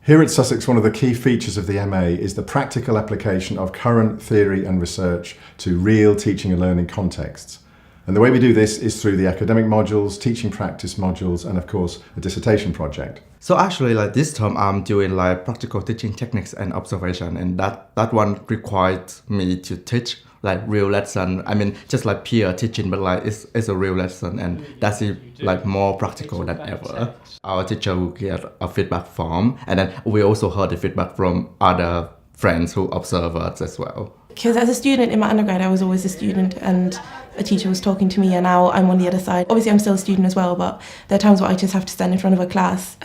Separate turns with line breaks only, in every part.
Here at Sussex, one of the key features of the MA is the practical application of current theory and research to real teaching and learning contexts. And the way we do this is through the academic modules, teaching practice modules, and of course, a dissertation project.
So actually, like this term, I'm doing like practical teaching techniques and observation, and that one required me to teach like real lesson. I mean, just like peer teaching, but like it's a real lesson, and that's like more practical than ever. Our teacher will get a feedback form, and then we also heard the feedback from other friends who observe us as well.
Because as a student in my undergrad, I was always a student, and a teacher was talking to me, and now I'm on the other side. Obviously, I'm still a student as well, but there are times where I just have to stand in front of a class.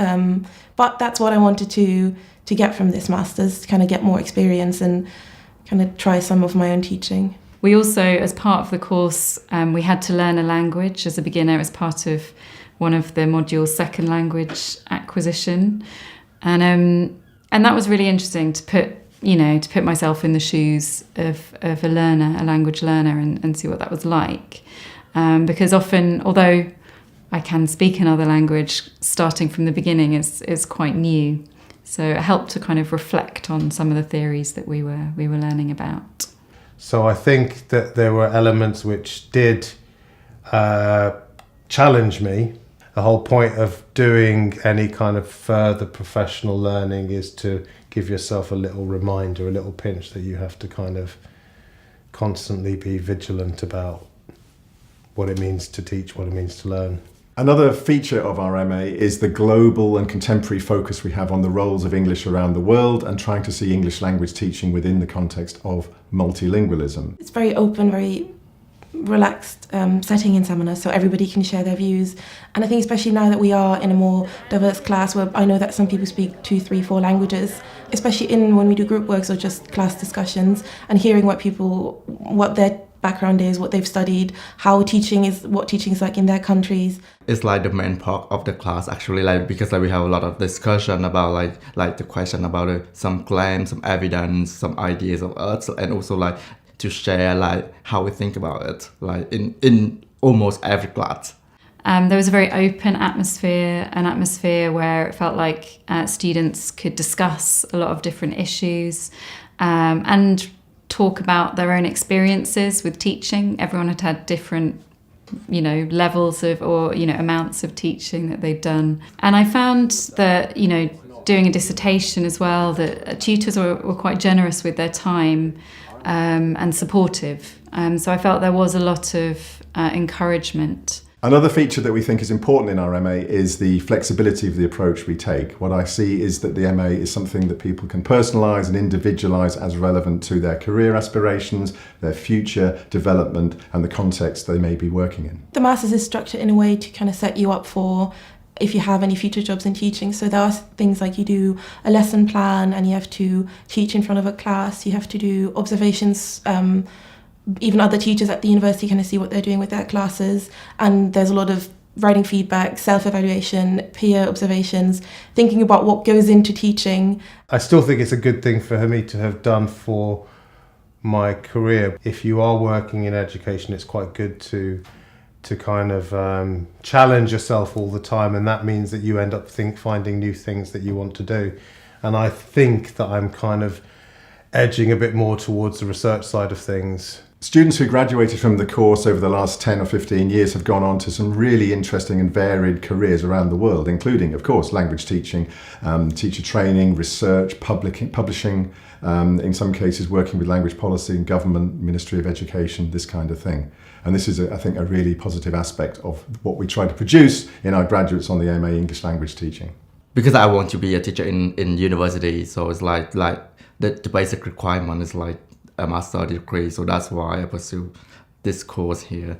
But that's what I wanted to get from this master's, to kind of get more experience and kind of try some of my own teaching.
We also, as part of the course, we had to learn a language as a beginner as part of one of the modules, second language acquisition, and that was really interesting to put myself in the shoes of a learner, a language learner, and see what that was like. Because often, although I can speak another language, starting from the beginning is quite new. So it helped to kind of reflect on some of the theories that we were learning about.
So I think that there were elements which did challenge me. The whole point of doing any kind of further professional learning is to give yourself a little reminder, a little pinch that you have to kind of constantly be vigilant about what it means to teach, what it means to learn.
Another feature of our MA is the global and contemporary focus we have on the roles of English around the world and trying to see English language teaching within the context of multilingualism.
It's very open, very relaxed setting in seminar, so everybody can share their views. And I think especially now that we are in a more diverse class, where I know that some people speak 2, 3, 4 languages, especially when we do group works or just class discussions, and hearing what their background is, what they've studied, what teaching is like in their countries.
It's like the main part of the class actually, like because like we have a lot of discussion about like the question about some claims, some evidence, some ideas of us, and also like to share like how we think about it, like in almost every class.
There was a very open atmosphere, an atmosphere where it felt like students could discuss a lot of different issues and talk about their own experiences with teaching. Everyone had different, levels of or amounts of teaching that they'd done. And I found that, doing a dissertation as well, that tutors were quite generous with their time and supportive. So I felt there was a lot of encouragement.
Another feature that we think is important in our MA is the flexibility of the approach we take. What I see is that the MA is something that people can personalise and individualise as relevant to their career aspirations, their future development and the context they may be working in.
The Masters is structured in a way to kind of set you up for if you have any future jobs in teaching. So there are things like you do a lesson plan and you have to teach in front of a class, you have to do observations. Even other teachers at the university kind of see what they're doing with their classes, and there's a lot of writing feedback, self-evaluation, peer observations, thinking about what goes into teaching.
I still think it's a good thing for me to have done for my career. If you are working in education, it's quite good to kind of challenge yourself all the time, and that means that you end up finding new things that you want to do. And I think that I'm kind of edging a bit more towards the research side of things.
Students who graduated from the course over the last 10 or 15 years have gone on to some really interesting and varied careers around the world, including, of course, language teaching, teacher training, research, publishing, in some cases working with language policy and government, Ministry of Education, this kind of thing. And this is, I think, a really positive aspect of what we try to produce in our graduates on the MA English language teaching.
Because I want to be a teacher in university, so it's like the basic requirement is like a master's degree, so that's why I pursue this course here.